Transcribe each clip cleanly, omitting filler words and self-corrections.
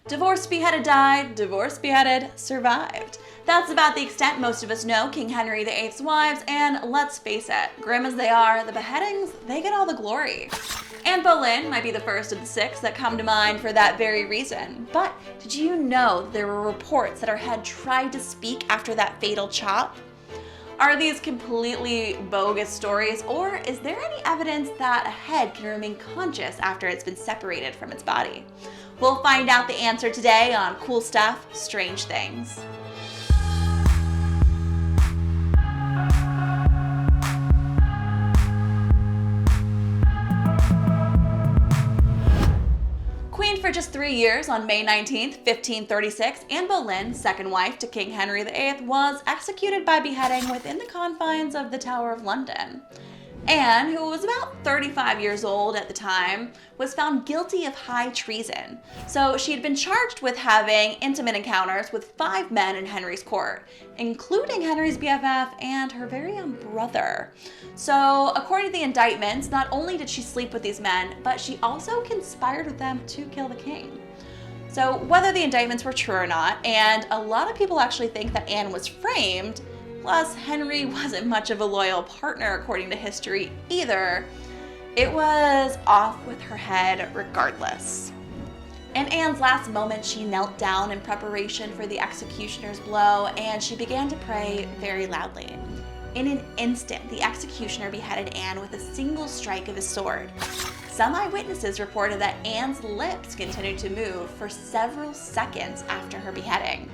Divorced, beheaded, died. Divorced, beheaded, survived. That's about the extent most of us know King Henry VIII's wives, and let's face it, grim as they are, the beheadings, they get all the glory. Anne Boleyn might be the first of the six that come to mind for that very reason. But did you know there were reports that her head tried to speak after that fatal chop? Are these completely bogus stories, or is there any evidence that a head can remain conscious after it's been separated from its body? We'll find out the answer today on Cool Stuff, Strange Things. For just 3 years, on May 19th, 1536, Anne Boleyn, second wife to King Henry VIII, was executed by beheading within the confines of the Tower of London. Anne, who was about 35 years old at the time, was found guilty of high treason. So she had been charged with having intimate encounters with 5 men in Henry's court, including Henry's BFF and her very own brother. So according to the indictments, not only did she sleep with these men, but she also conspired with them to kill the king. So whether the indictments were true or not, and a lot of people actually think that Anne was framed, plus Henry wasn't much of a loyal partner according to history either, it was off with her head regardless. In Anne's last moments, she knelt down in preparation for the executioner's blow, and she began to pray very loudly. In an instant, the executioner beheaded Anne with a single strike of his sword. Some eyewitnesses reported that Anne's lips continued to move for several seconds after her beheading.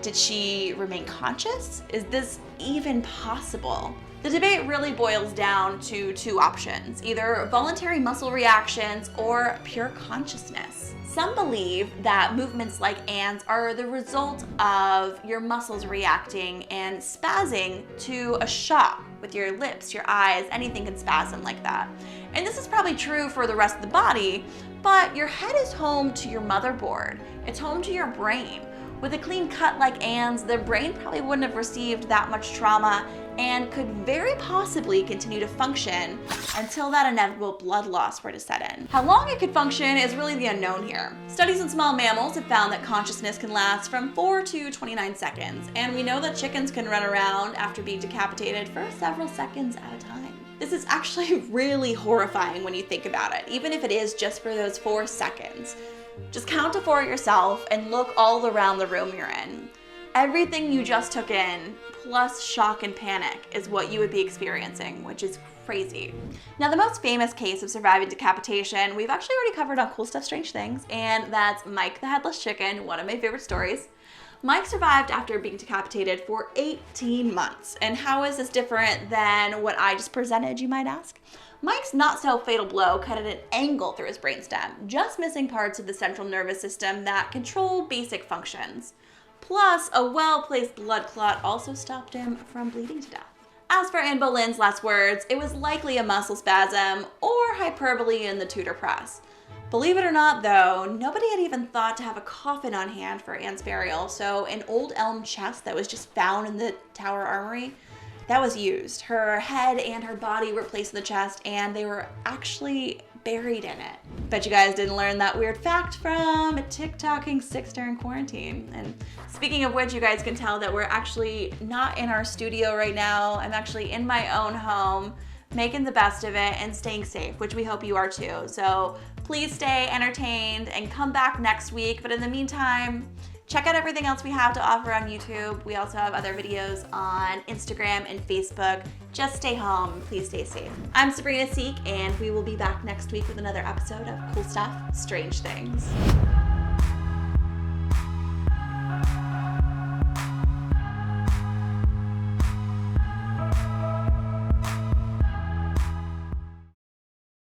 Did she remain conscious? Is this even possible? The debate really boils down to 2 options, either voluntary muscle reactions or pure consciousness. Some believe that movements like Anne's are the result of your muscles reacting and spazzing to a shock with your lips, your eyes, anything can spasm like that. And this is probably true for the rest of the body, but your head is home to your motherboard. It's home to your brain. With a clean cut like Anne's, the brain probably wouldn't have received that much trauma and could very possibly continue to function until that inevitable blood loss were to set in. How long it could function is really the unknown here. Studies in small mammals have found that consciousness can last from 4 to 29 seconds, and we know that chickens can run around after being decapitated for several seconds at a time. This is actually really horrifying when you think about it, even if it is just for those 4 seconds. Just count to 4 yourself and look all around the room you're in. Everything you just took in, plus shock and panic, is what you would be experiencing, which is crazy. Now, the most famous case of surviving decapitation, we've actually already covered on Cool Stuff, Strange Things, and that's Mike the Headless Chicken, one of my favorite stories. Mike survived after being decapitated for 18 months. And how is this different than what I just presented, you might ask? Mike's not-so-fatal blow cut at an angle through his brainstem, just missing parts of the central nervous system that control basic functions. Plus, a well-placed blood clot also stopped him from bleeding to death. As for Anne Boleyn's last words, it was likely a muscle spasm or hyperbole in the Tudor press. Believe it or not, though, nobody had even thought to have a coffin on hand for Anne's burial, so an old elm chest that was just found in the Tower Armory, that was used. Her head and her body were placed in the chest, and they were actually buried in it. Bet you guys didn't learn that weird fact from TikToking 6 during quarantine. And speaking of which, you guys can tell that we're actually not in our studio right now. I'm actually in my own home, making the best of it and staying safe, which we hope you are too. So please stay entertained and come back next week. But in the meantime, check out everything else we have to offer on YouTube. We also have other videos on Instagram and Facebook. Just stay home. Please stay safe. I'm Sabrina Seek, and we will be back next week with another episode of Cool Stuff, Strange Things.